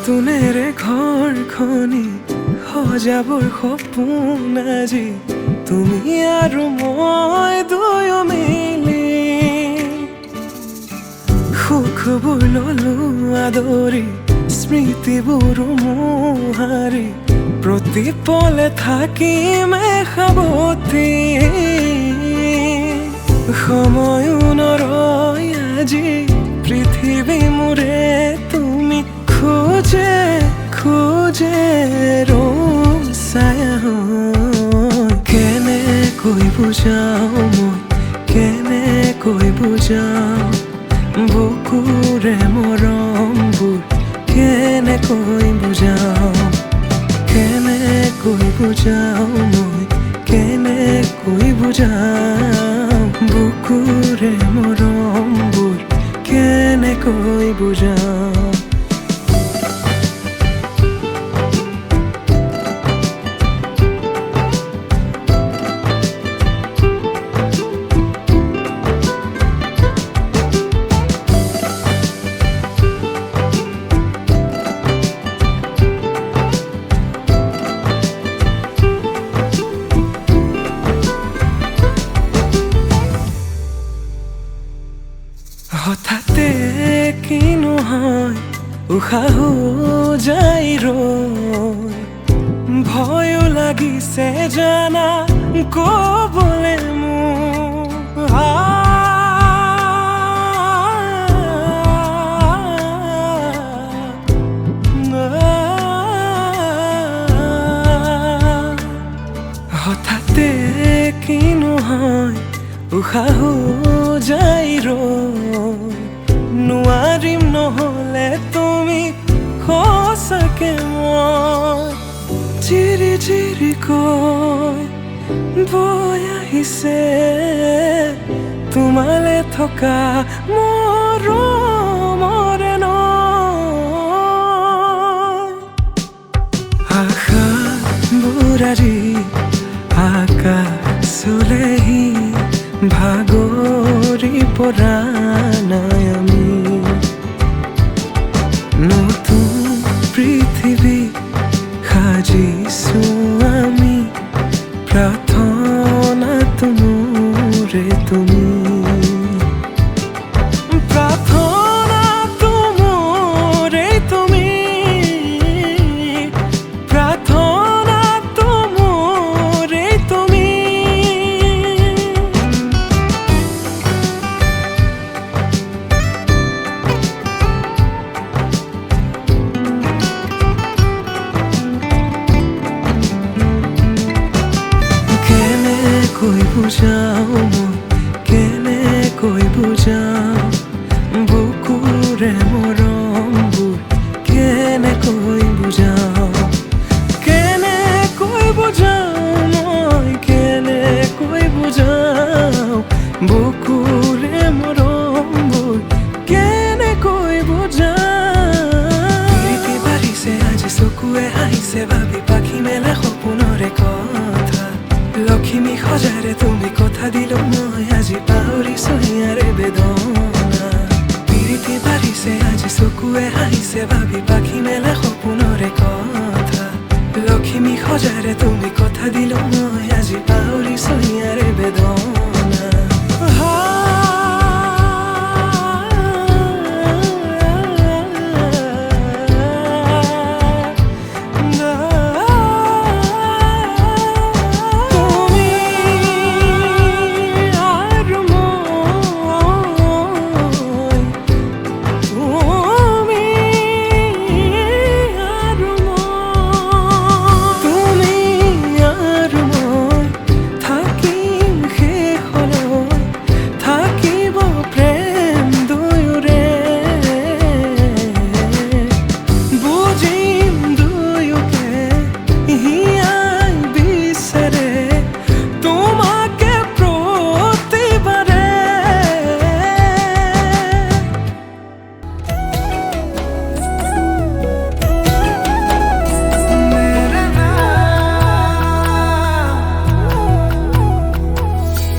নতুনেৰে ঘৰখনি সজাবৰ সপোন আজি তুমি আৰু মই দুয়ো মিলি সুখবোৰ ললো আদৰি স্মৃতিবোৰ মোহাৰি প্ৰতি পলে থাকিমে সাৱতি সময়ো নৰয় আজি পৃথিৱী মোৰে তুমি খোজে খোজে ছায়া কেনেকৈ বুজাও মই কেনেকৈ বুজাও বুকুৰে মৰমবোৰ কেনেকৈ বুজাও কেনেকৈ বুজাও মই কেনেকৈ বুজাও বুকুৰে মৰমবোৰ কেনেকৈ বুজাও হঠাতে কিনো হয় উশাহো যাই ৰৈ ভয়ো লাগিছে জানা ক'বলে মোৰ হঠাতে কিনো হয় উশাহো যাই নোৱাৰিম নহ'লে তুমি সঁচাকে মই চিৰি চিৰিকৈ বৈ আহিছে তোমালে থকা মৰমৰে নৈ আশাবোৰ আজি আকাশলেহি ভাগৰি পৰা নাই আমি নতুন পৃথিৱী সাজিছো আমি প্ৰাৰ্থনাটো মোৰে তুমি প্ৰাৰ্থনাটো মোৰে তুমি প্ৰাৰ্থনাটো মোৰে তুমি কেনেকৈ বুজাও মই কেনেকৈ বুজাও বুকুৰে মৰমবোৰ কেনেকৈ বুজাও কেনেকৈ বুজাও মই কেনেকৈ বুজাও বুকুৰে মৰমবোৰ কেনেকৈ বুজাও প্ৰীতি বাঢ়িছে আজি চকুৱে হাঁহিছে ভাবি পাখি মেলা সপোনৰে কথা লক্ষ্মী সজাৰে তুমি কথা দিলো মই আজি পাহৰিছো ইয়াৰে বেদনা প্ৰীতি বাঢ়িছে আজি চকুৱে হাঁহিছে ভাবি পাখি মেলা সপোনৰে কথা লক্ষ্মী সজাৰে তুমি কথা দিলো মই আজি পাহৰিছো ইয়াৰে বেদনা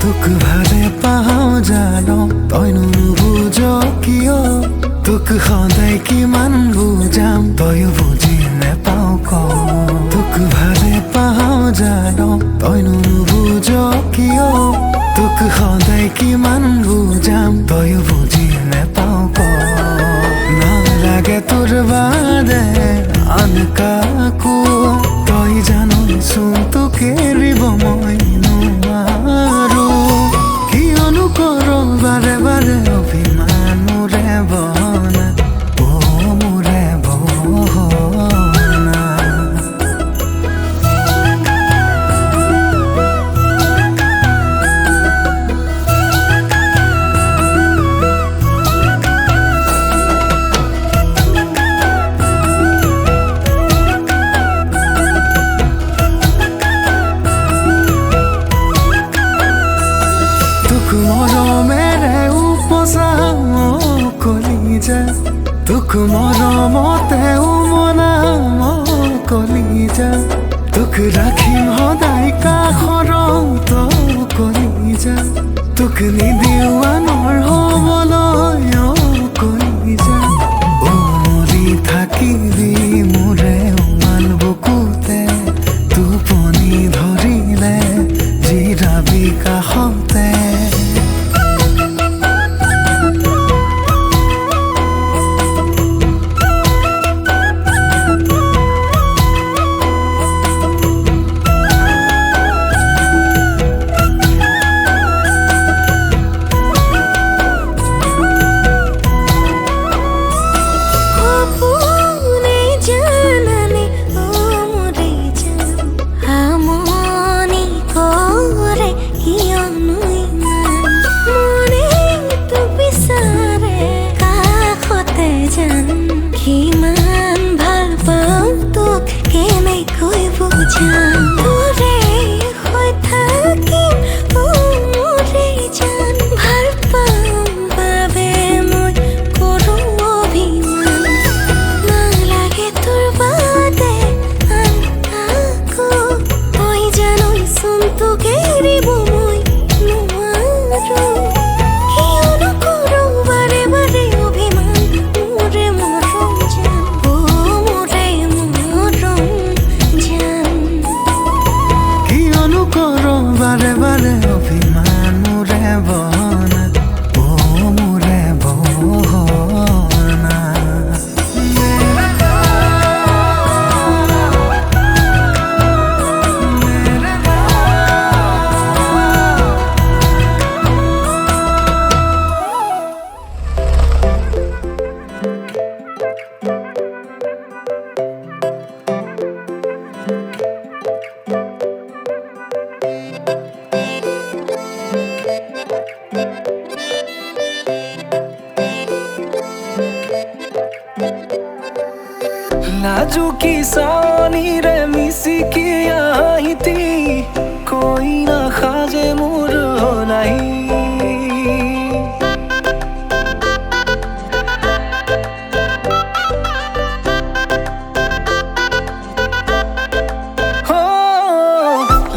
তোক ভালে পাওঁ জানো তই নুবুজ কিয় তোক সদায় কিমান বুজাম তয়ো বুজি নেপাও ক তোক ভালে পাওঁ জানো তইনো নুবুজ কিয় তোক সদায় কিমান বুজাম তয়ো বুজি নেপাও ক নালাগে তোৰ বাদে আন কাকো তই জানচোন তোক এৰিব মই নোৱাৰো কিয়নো কৰ বাৰে বাৰে অভিমান মোৰে বহনা অ মোৰে বহনা মৰমেৰে উপচাম কলিজা তোক মৰমতে উমনাম কলিজা তোক ৰাখিম সদায় কাষৰত কলিজা তোক নিদিও আনৰ হ'বলৈ কলিজা মৰি থাকিবি মোৰে উমান বুকুতে টোপনি ধৰিলে জিৰাবি কাষতে বাৰে বাৰে অভিমান মোৰে বহনা অ মোৰে বহনা লাজুকি চাৱনিৰে মিচিকি আহিতি কৈ নাখাজে মোৰ নাই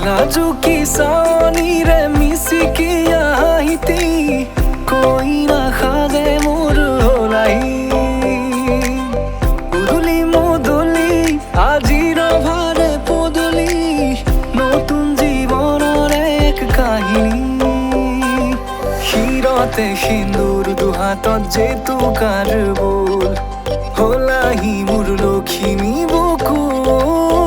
লাজুকি চাৱনিৰে মিচিকি আহিতি কৈ নাখাজে মোৰ নাই আজিৰ ভাৰে পদূলি নতুন জীৱনৰ এক কাহিনী শিৰতে সিন্দুৰ দুহাতত জেতুকাৰ বোল হলাহি মোৰ লখিমী বুকুৰ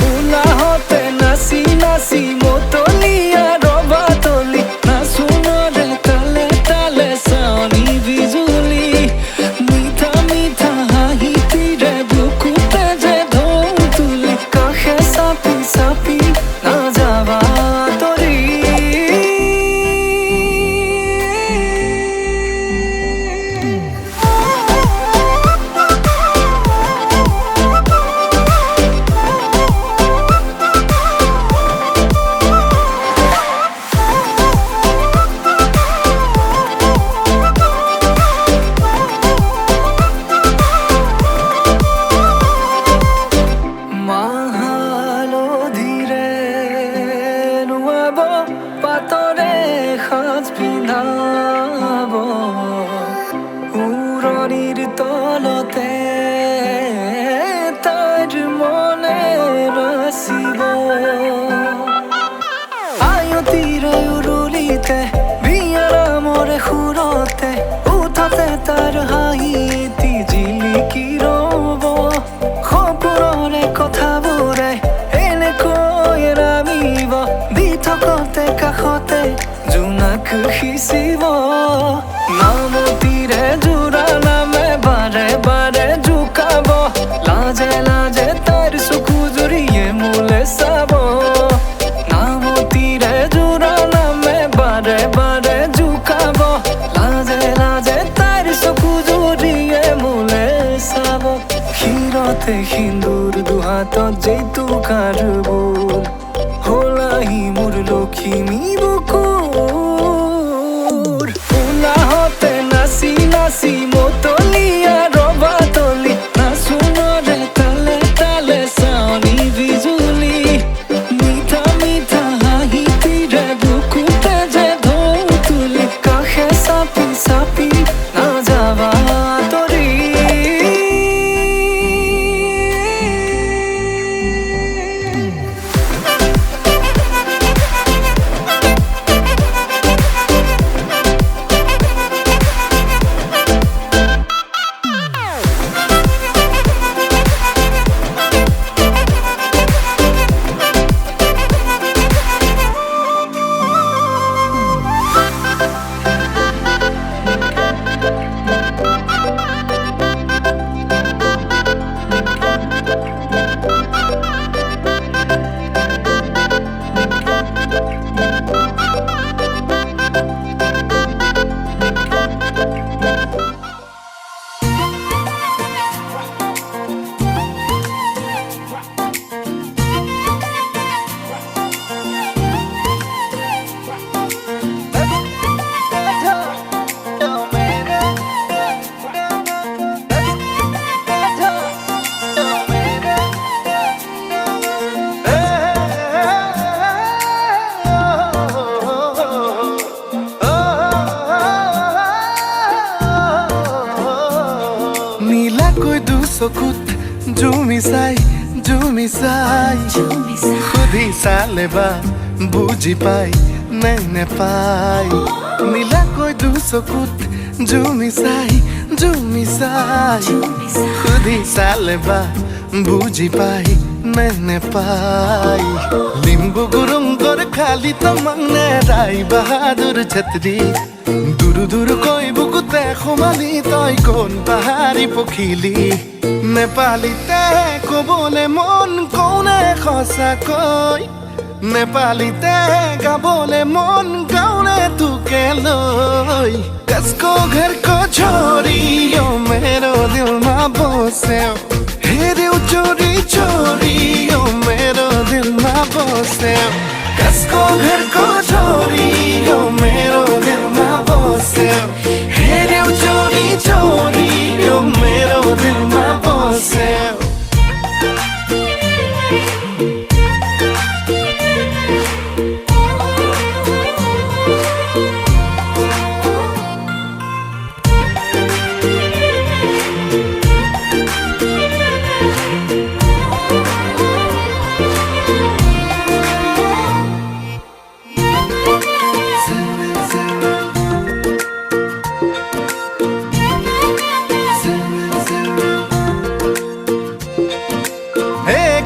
উলাহতে নাচি নাচি মতলীয়া ৰবাতলি নাচোনৰে তালে তালে চাৱনি বিজুলি মিঠা মিঠা হাঁহিতিৰে চাপি নাযাবা তৰি देख खिसिब नाम तीरे जुराना में बारे बारे झुकाब लाजे लाजे तार सुखु जुरिए मूले सब नाम तीरे जुराना में बारे बारे झुकाब लाजे लाजे तार सुखु जुरिए मूले सब हिरते हिंदूर दुहात जेतु कारबुल होलाई मोर लक्ष्मी बुकुर उना होते नासी नासी मोतलिया रबा तली ना सुनरे ताले ताले सानी बिजुली मीठा मीठा हाही तीरे बुकुते जे ढोल तुली काहे सापी सापी ना जावा तोरी নীলা কৈ দুচকুত জুমি চাই সুধি চালে বা বুজি পাই নে নেপাই নীলা কৈ দুচকুত জুমি চাই সুধি চালে বা বুজি পাই নে নেপাই লিম্বু গুরুং গর খালি তমনে রাই বাহাদুর ছত্রি दूर दूर কৈ বুকুতে সোমালি তই কোন পাহাৰী পখিলি নেপালীতে কবলে মন কোনে সঁচাকৈ নেপালীতে গাবলে মন গাउने तुके লৈ कसको घर को छोरी ओ मेरो दिलमा बस्यो हेर्यौ चोरी चोरी ओ मेरो दिलमा बस्यो कसको घर को छोरी ओ मेरो दिलमा बस्यो हेर्यौ चोरी चोरी ओ मेरो दिलमा बस्यो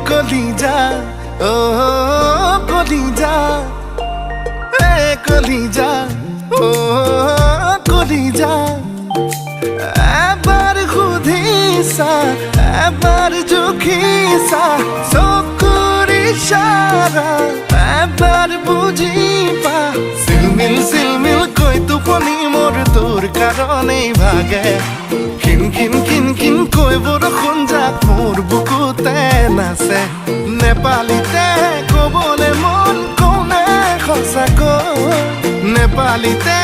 কলিজা ও কলিজা এ কলিজা ও কলিজা এবার খুদিসা এবার জুখিসা চকুরি সারা এবার বুঝিবা সিলমিল কৈ টোপনি মোৰ তোৰ কাৰণেই ভাগে খিন খিন খিন খিন কৈ বৰষুণ যাক মোৰ বুকুতে নাচে নেপালীতে কবলে মন কোনে সঁচাকৈ নেপালীতে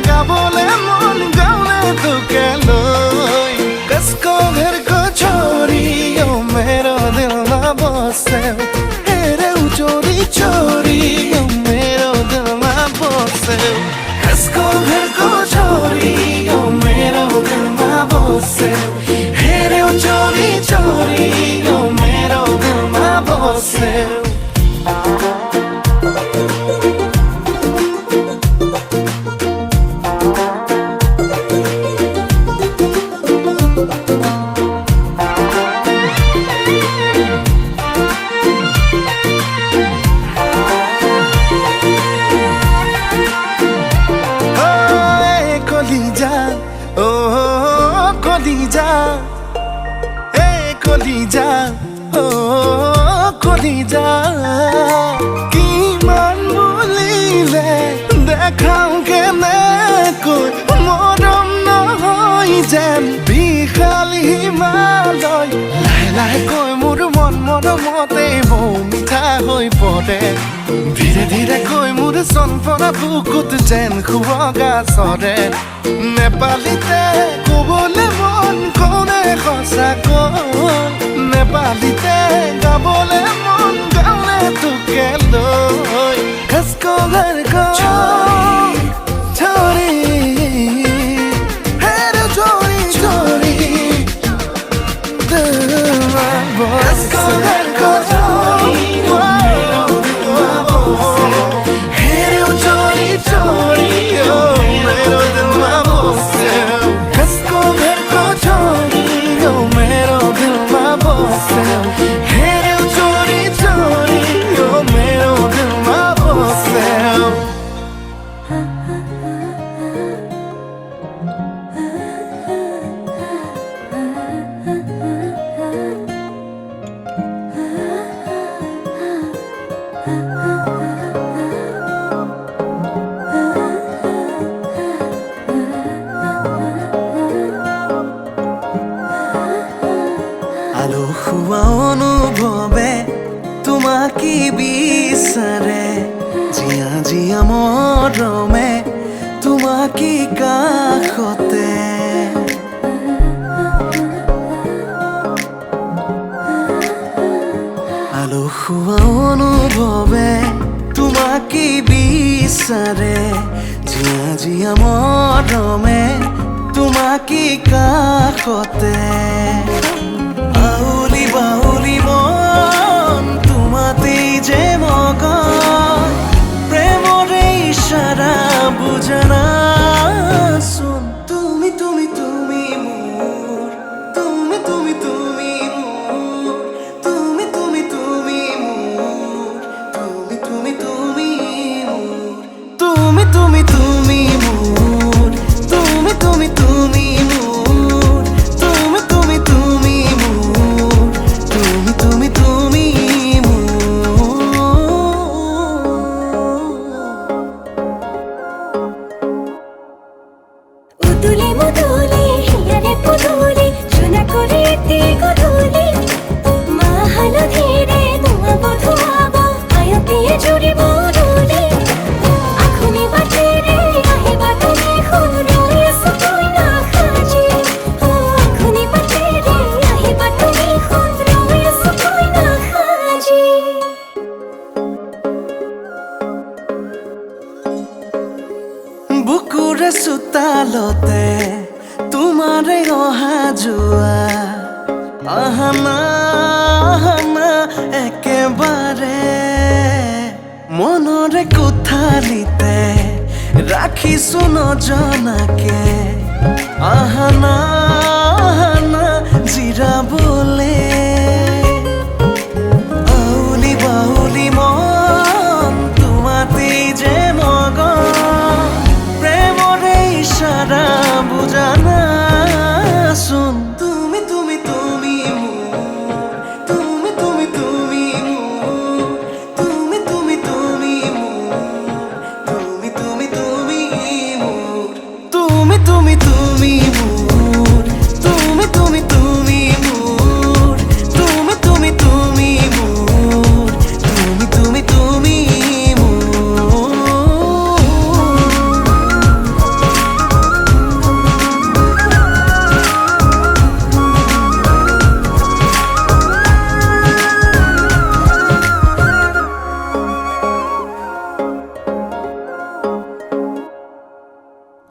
গাবলে মন গাउने तुके লৈ कसको घर को छोरी ओ मेरो दिलमा बस्यो हेर्यौ चोरी चोरी ओ मेरो दिलमा बस्यो कसको घर को छोरी ओ मेरो दिलमा बस्यो हेर्यौ चोरी चोरी ओ मेरो दिलमा बस्यो কলিজা এ কলিজা ও কলিজা কিমান বলিলে দেখাও কেনেকৈ মৰম নহয় যেন বিশাল হিমালয় লাহে লাহে কৈ মোৰ মন মৰমতে বৌ মিঠা হৈ পৰে ধীৰে ধীৰে কৈ মোৰ চনপৰা বুকুত যেন শুৱগা চৰে নেপালীতে ক'বলে মন কনে সঁচাকৈ নেপালীতে গাবলে মন গালে তোকে লৈ খচকো ঘৰ কো छोरी है रे छोरी छोरी बस को घर को है रे छोरी छोरी ओ मेरो दिल में बसे बस को घर को छोरी ओ मेरो दिल में बसे है रे छोरी छोरी ओ मेरो दिल में बसे আলো খোৱা অনুভৱে তোমাকে বিচাৰে জিয়া জিয়া মৰমে তোমাকে কাষতে আলো খোৱা অনুভৱে তোমাকে বিচাৰে জিয়া জিয়া মৰমে তোমাকে কাষতে আউলি বাউলি মন তোমাতেই যে মগন প্ৰেমৰে ইশাৰা বুজনা চোন তুমি তুমি তুমি মোৰ তুমি তুমি তুমি মোৰ তুমি তুমি তুমি মোৰ তুমি তুমি তুমি মোৰ তুমি তুমি তুমি মোৰ তুমি তুমি তুমি মোৰ তুমি তুমি তুমি মোৰ তুমি তুমি তুমি উদুলি মুদুলি হিয়ারে পুদুলি সোনা করে গধুলি মা হালো ধীরে ধোঁয়াব ধোঁয়াব আয়তিয়ে জুড়িব রুলি আখুনি বাটে রে আহিবা তুমি খুন রয়েছ তুই না খাজি ও আখুনি বাটে রে আহিবা তুমি খুন রয়েছ তুই না খাজি বুকুৰে চোতালতে তোমাৰে অহা যোৱা আহানা আহানা একেবাৰে মনৰে কোঠালিতে ৰাখিছো নজনাকে আহানা আহানা জিৰাবলে আউলি বাউলি মন তোমাতেই যে মগন প্ৰেমৰে ইশাৰা বুজানা চোন তুমি তুমি তুমি মোৰ তুমি তুমি তুমি মোৰ তুমি তুমি তুমি মোৰ তুমি তুমি তুমি মোৰ তুমি তুমি তুমি মোৰ তুমি তুমি তুমি মোৰ তুমি তুমি তুমি মোৰ তুমি তুমি তুমি মোৰ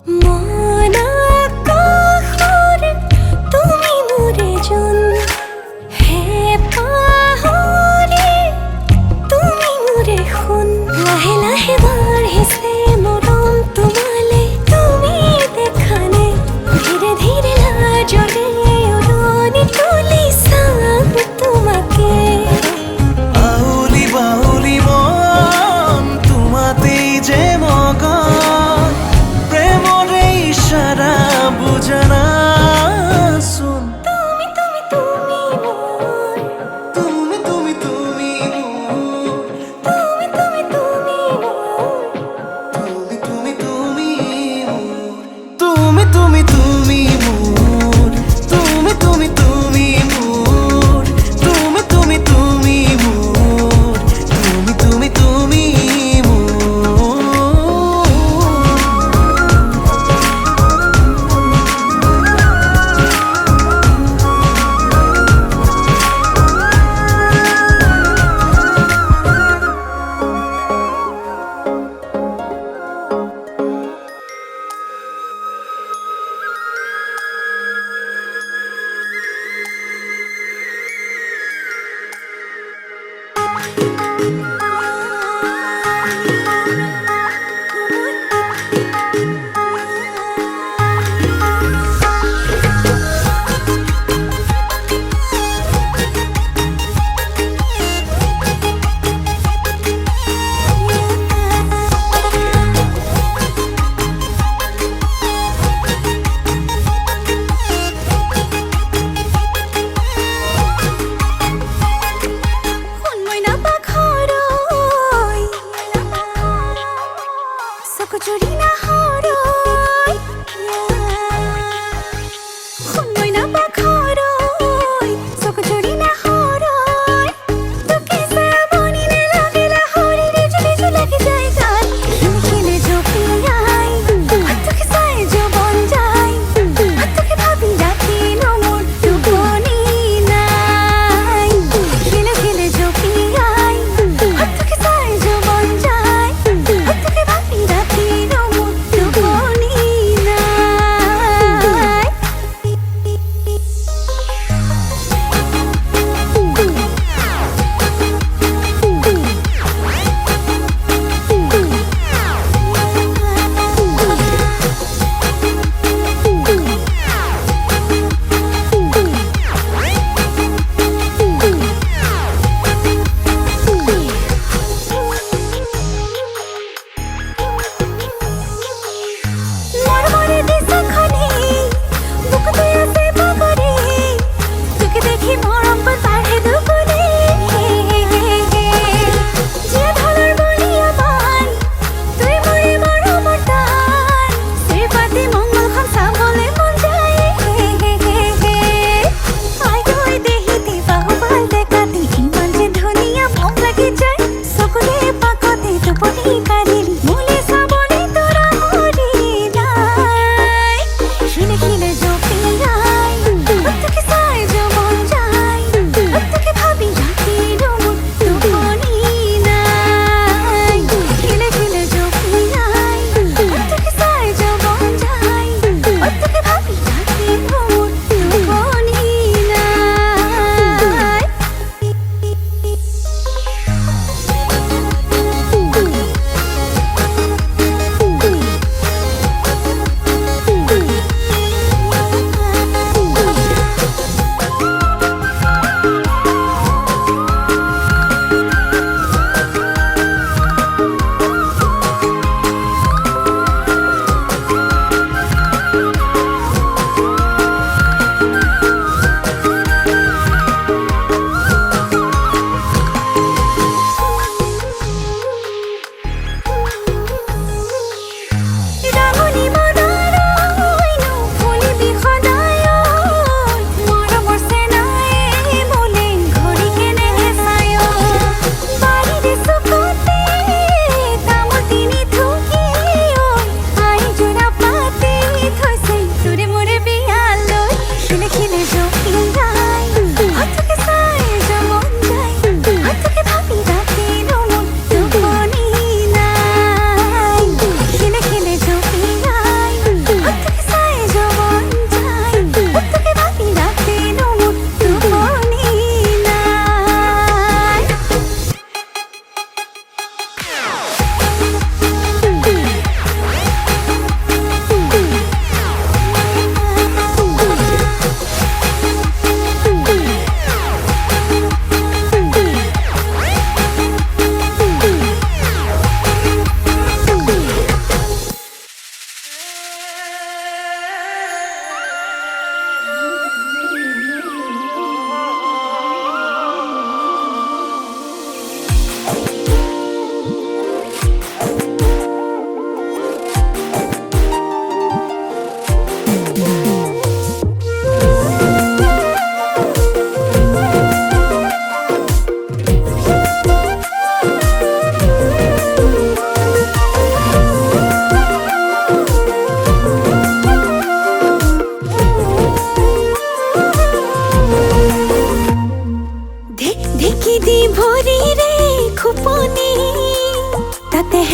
মনা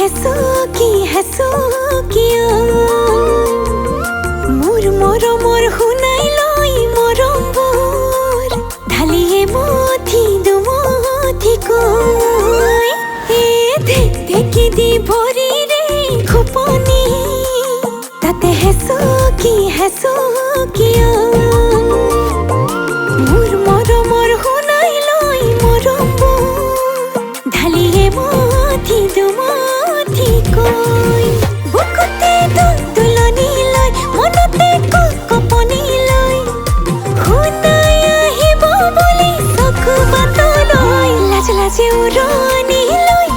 হেঁচো কিয় মোৰ মৰমৰ শুনাই লৈ মৰমবোৰ ঢালিয়ে মঠি দুমঠিকৈ ঢেকি দি ভৰিৰে খোপনি তাতে হেঁচো কিয় মোৰ মৰমৰ শুনাই লৈ মৰমবোৰ ঢালিয়ে মঠি দুমঠিকৈ বুকুতে তুলনি লৈ মনতে কপনি লৈ শুনাই আহিব বুলি চকু বাটলৈ লাজে উৰণি লৈ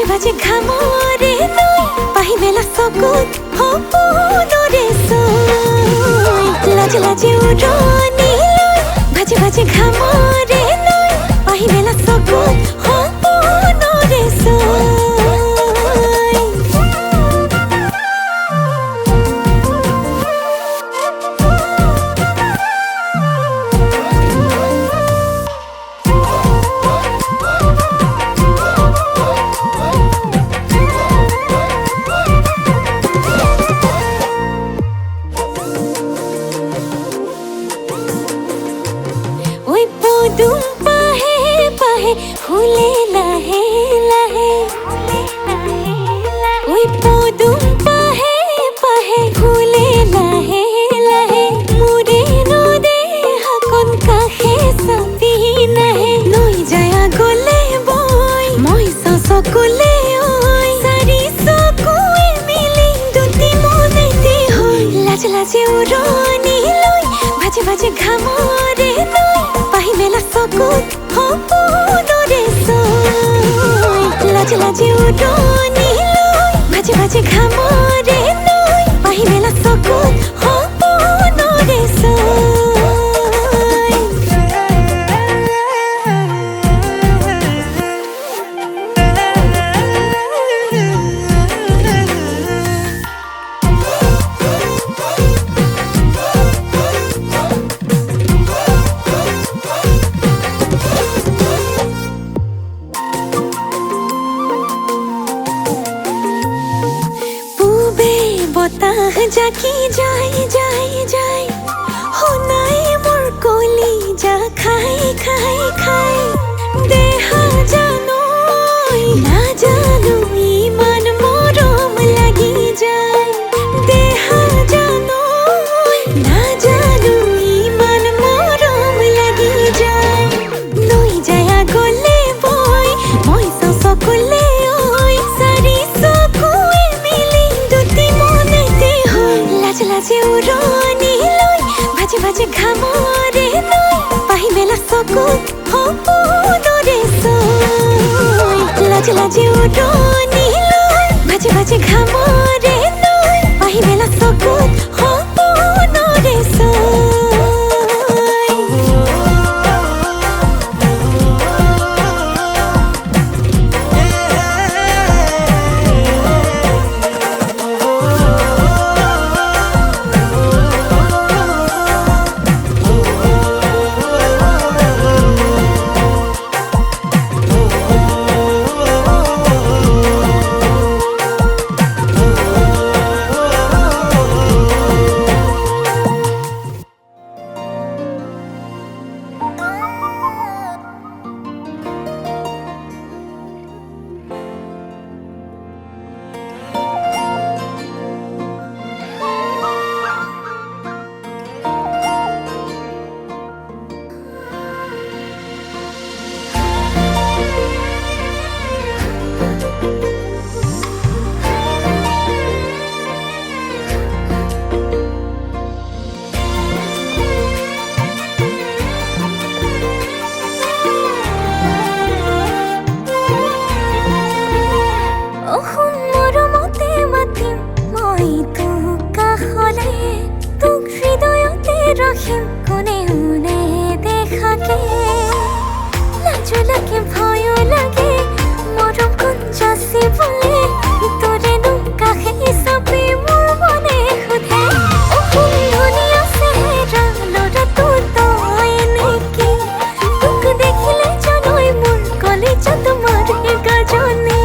ভাজে ঘামৰে লৈ পাহি মেলা চকুত সপোনৰে চৈ লাজে উৰণি লৈ ভাজে ঘামৰে লৈ পাহি মেলা চকুত সপোনৰে চৈ পদুম পাহে ফুলে লাহে লাহে ওই পদুম পাহে ফুলে লাহে লাহে মোৰে নদে হাকন কাষে চাপি নাহে নৈ যায় আগলে বৈ মই চকুলে ঐ চাৰি চকুৱে মিলি দুটি মনেতে হৈ লাজে উৰণি লৈ ভাজে ঘামৰে লৈ পাহি মেলা চকুত সপোনৰে চৈ লাজে উৰণি লৈ ভাজে ঘামৰে লৈ পাহি মেলা চকুত সপোনৰে চৈ বতাহ জাকি যায় শুনাই মোৰ কলি যা খাই দেহা জানো নাজানো ইমান মৰম লাগি যায় দেহা জানো নাজানো ইমান মৰম লাগি যায় নৈ যায় আগলে বৈ মই চকুলে ঐ চাৰি চকুৱে মিলি দুটি মনেতে হৈ লাজে উৰণি লৈ ভাজে ঘামৰে লৈ পাহি মেলা চকুত সপোনৰে চৈ লাজে উৰণি লৈ ভাজে ঘামৰে লৈ পাহি মেলা চকুত সপোনৰে চৈ রাখিম কোনে উনে দেখাকে লাজো লাগে ভয় লাগে মরম কুঞ্জাসি বলে তোরে নু কাহে সবে মোর মনে খুদে ও দুনিয়া সেরা লোরা তো তোয় নেকি তোক দেখিলে জানোই মোর কলেজ তোমার গাজনে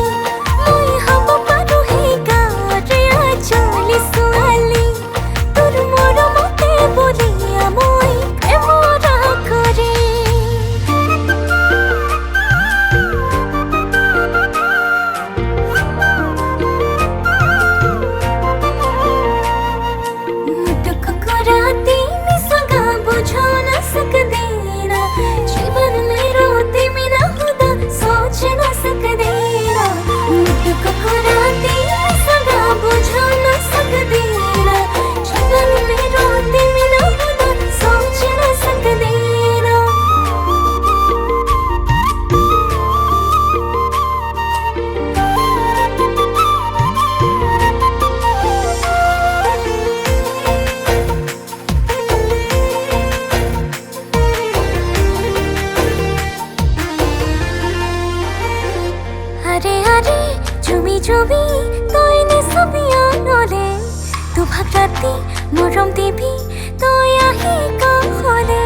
মই হব পারো জুমি জুমি তই নিছবিয়া নলে দুভাগ ৰাতি মৰম দিবি তই আহি কাষলে